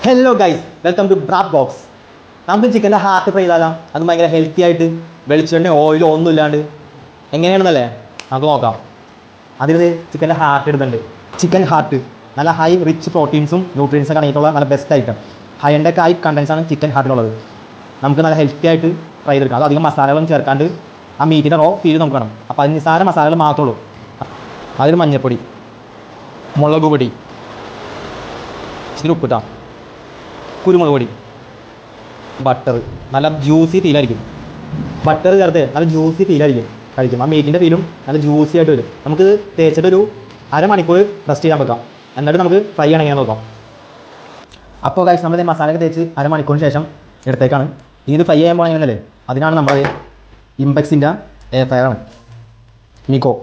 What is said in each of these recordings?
Hello guys, welcome to Brap Box. നമുക്ക് ചിക്കൻ്റെ heart fry ചെയ്താലാം. അത് ഭയങ്കര ഹെൽത്തി ആയിട്ട് വെളിച്ചെണ്ണ ഓയിലോ ഒന്നും ഇല്ലാണ്ട് എങ്ങനെയാണെന്നല്ലേ നമുക്ക് നോക്കാം. അതിന് ചിക്കൻ്റെ ഹാർട്ട് ഇടുന്നുണ്ട്. ചിക്കൻ ഹാർട്ട് നല്ല ഹൈ റിച്ച് പ്രോട്ടീൻസും ന്യൂട്രിയൻസൊക്കെ അടങ്ങിയിട്ടുള്ള നല്ല ബെസ്റ്റ് ഐറ്റം. ഹൈൻ്റെ ഒക്കെ ഹൈ കണ്ടൻസാണ് ചിക്കൻ ഹാർട്ടിനുള്ളത്. നമുക്ക് നല്ല ഹെൽത്തി ആയിട്ട് ഫ്രൈ ചെയ്തെടുക്കാം. അത് അധികം മസാലകളൊന്നും ചേർക്കാണ്ട് ആ മീറ്റിൻ്റെ റോ ഫീൽ നമുക്ക് വേണം. അപ്പോൾ അതിന് നിസ്സാര മസാലകൾ മാത്രമേ ഉള്ളൂ. അതിൽ മഞ്ഞൾപ്പൊടി, മുളക് പൊടി, ഇച്ചിരി ഉപ്പിട്ടാം, കുരുമുളക് പൊടി, ബട്ടർ. നല്ല ജ്യൂസി ഫീലായിരിക്കും. ബട്ടർ ചേർത്ത് നല്ല ജ്യൂസി ഫീലായിരിക്കും കഴിക്കും. ആ മീറ്റിൻ്റെ ഫീലും നല്ല ജ്യൂസി ആയിട്ട് വരും. നമുക്ക് തേച്ചിട്ടൊരു അരമണിക്കൂർ റെസ്റ്റ് ചെയ്യാൻ വെക്കാം. എന്നിട്ട് നമുക്ക് ഫ്രൈ ആണെങ്കിൽ നോക്കാം. അപ്പോൾ ഗൈസ്, നമ്മൾ മസാലയൊക്കെ തേച്ച് അരമണിക്കൂറിന് ശേഷം എടുത്തേക്കാണ്. ഇത് ഫ്രൈ ചെയ്യാൻ പോകുന്നതല്ലേ, അതിനാണ് നമ്മൾ ഇംപെക്സിൻ്റെ എയർ ഫ്രയറാണ് മിക്കോ.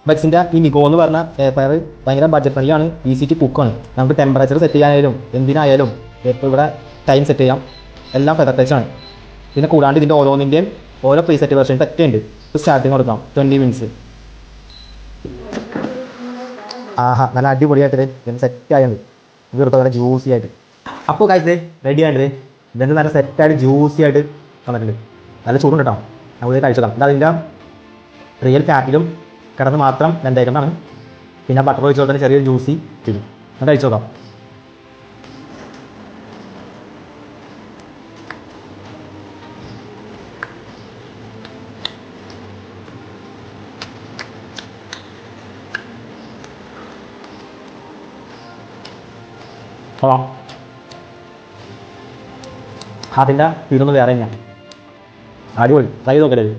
ഇംപെക്സിൻ്റെ ഈ മിക്കോ എന്ന് പറഞ്ഞ എയർ ഫ്രയർ ഭയങ്കര ബഡ്ജറ്റ് ഫ്രണ്ട്ലിയാണ്, ഈസി ടു കുക്കാണ്. നമുക്ക് ടെമ്പറേച്ചർ സെറ്റ് ചെയ്യാനായാലും എന്തിനായാലും ഇപ്പോൾ ഇവിടെ ടൈം സെറ്റ് ചെയ്യാം. എല്ലാം ഫെദർടച്ചാണ്. പിന്നെ കൂടാണ്ട് ഇതിൻ്റെ ഓരോന്നിൻ്റെയും ഓരോ പ്രീസെറ്റ് വെർഷൻ പറ്റുന്നുണ്ട്. സ്റ്റാർട്ടിങ് കൊടുക്കാം 20 മിനിറ്റ്സ്. ആഹാ, നല്ല അടിപൊളിയായിട്ട് ഇതിന് സെറ്റ് ആയത് വീർത്ത നല്ല ജ്യൂസി ആയിട്ട്. അപ്പോൾ കഴിച്ചത് റെഡി ആയിട്ട് ഇതിൻ്റെ നല്ല സെറ്റായിട്ട് ജ്യൂസി ആയിട്ട് വന്നിട്ടുണ്ട്. നല്ല ചൂടുണ്ട് കേട്ടോ. നമുക്ക് കഴിച്ചതാണ്. ഇത് അതിൻ്റെ റിയൽ ഫാറ്റിലും കിടന്ന് മാത്രം വെന്തേക്കുന്നതാണ്. പിന്നെ ബട്ടർ ഒഴിച്ച് കൊടുത്താൽ ചെറിയൊരു ജ്യൂസി വരും. അത് കഴിച്ചു നോക്കാം. അതിൻ്റെ ഫീലൊന്ന് വേറെ തന്നെയാണ്. അടിപൊളി. ട്രൈ ചെയ്ത് നോക്കരുത്.